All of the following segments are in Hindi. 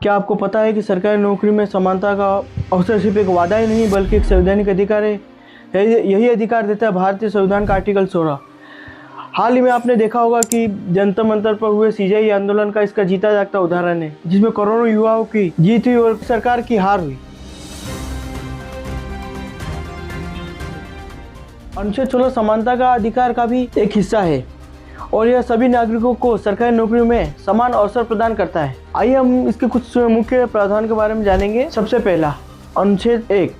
क्या आपको पता है कि सरकारी नौकरी में समानता का अवसर सिर्फ एक वादा ही नहीं बल्कि एक संवैधानिक अधिकार है। यही अधिकार देता है भारतीय संविधान का आर्टिकल 16। हाल ही में आपने देखा होगा कि जंतर मंतर पर हुए सीजेआई आंदोलन का इसका जीता जागता उदाहरण है, जिसमें करोड़ों युवाओं की जीत हुई और सरकार की हार हुई। अनुच्छेद 16 समानता का अधिकार का भी एक हिस्सा है और यह सभी नागरिकों को सरकारी नौकरियों में समान अवसर प्रदान करता है। आइए हम इसके कुछ मुख्य प्रावधान के बारे में जानेंगे। सबसे पहला, अनुच्छेद 1,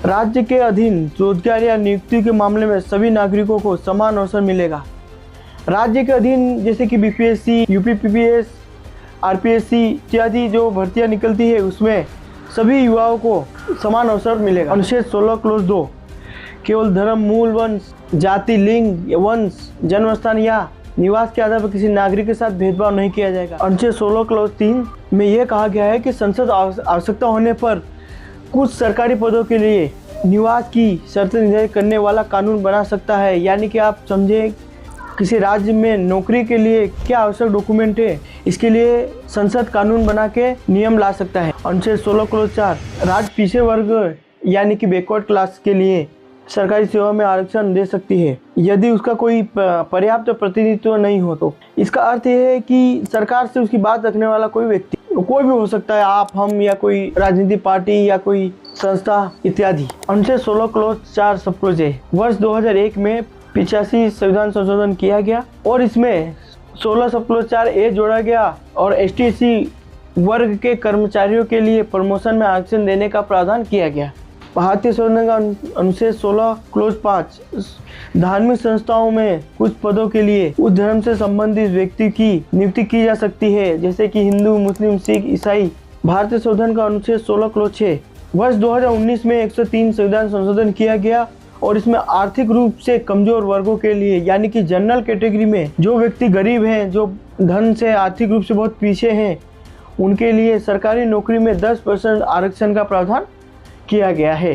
राज्य के अधीन रोजगार या नियुक्ति के मामले में सभी नागरिकों को समान अवसर मिलेगा। राज्य के अधीन जैसे कि बीपीएससी, यूपीपीएस, आरपीएससी इत्यादि जो भर्तियां निकलती है उसमें सभी युवाओं को समान अवसर मिलेगा। अनुच्छेद 16 क्लोज 2, केवल धर्म, मूल, वंश, जाति, लिंग, वंश, जन्मस्थान या निवास के आधार पर किसी नागरिक के साथ भेदभाव नहीं किया जाएगा। अनुच्छेद 16 क्लोज 3 में यह कहा गया है कि संसद आवश्यकता होने पर कुछ सरकारी पदों के लिए निवास की शर्तें निर्धारित करने वाला कानून बना सकता है। यानी कि आप समझे किसी राज्य में नौकरी के लिए क्या आवश्यक डॉक्यूमेंट है, इसके लिए संसद कानून बना के नियम ला सकता है। अनुच्छेद 16 क्लोज 4, राज्य पिछड़े वर्ग यानी कि बैकवर्ड क्लास के लिए सरकारी सेवा में आरक्षण दे सकती है यदि उसका कोई पर्याप्त प्रतिनिधित्व नहीं हो तो। इसका अर्थ यह है कि सरकार से उसकी बात रखने वाला कोई व्यक्ति, कोई भी हो सकता है, आप, हम या कोई राजनीतिक पार्टी या कोई संस्था इत्यादि। अनुच्छेद 16 क्लोज 4 सब क्लोज है। वर्ष 2001 में 85 संविधान संशोधन किया गया और इसमें 16 सब क्लोज 4A जोड़ा गया और ST/SC वर्ग के कर्मचारियों के लिए प्रमोशन में आरक्षण देने का प्रावधान किया गया। भारतीय संविधान का अनुच्छेद 16 क्लोज 5, धार्मिक संस्थाओं में कुछ पदों के लिए उस धर्म से संबंधित व्यक्ति की नियुक्ति की जा सकती है जैसे कि हिंदू, मुस्लिम, सिख, ईसाई। भारतीय संविधान का अनुच्छेद 16 क्लोज 6, वर्ष 2019 में 103 संविधान संशोधन किया गया और इसमें आर्थिक रूप से कमजोर वर्गों के लिए यानी कि जनरल कैटेगरी में जो व्यक्ति गरीब हैं, जो धन से आर्थिक रूप से बहुत पीछे हैं, उनके लिए सरकारी नौकरी में 10% आरक्षण का प्रावधान किया गया है।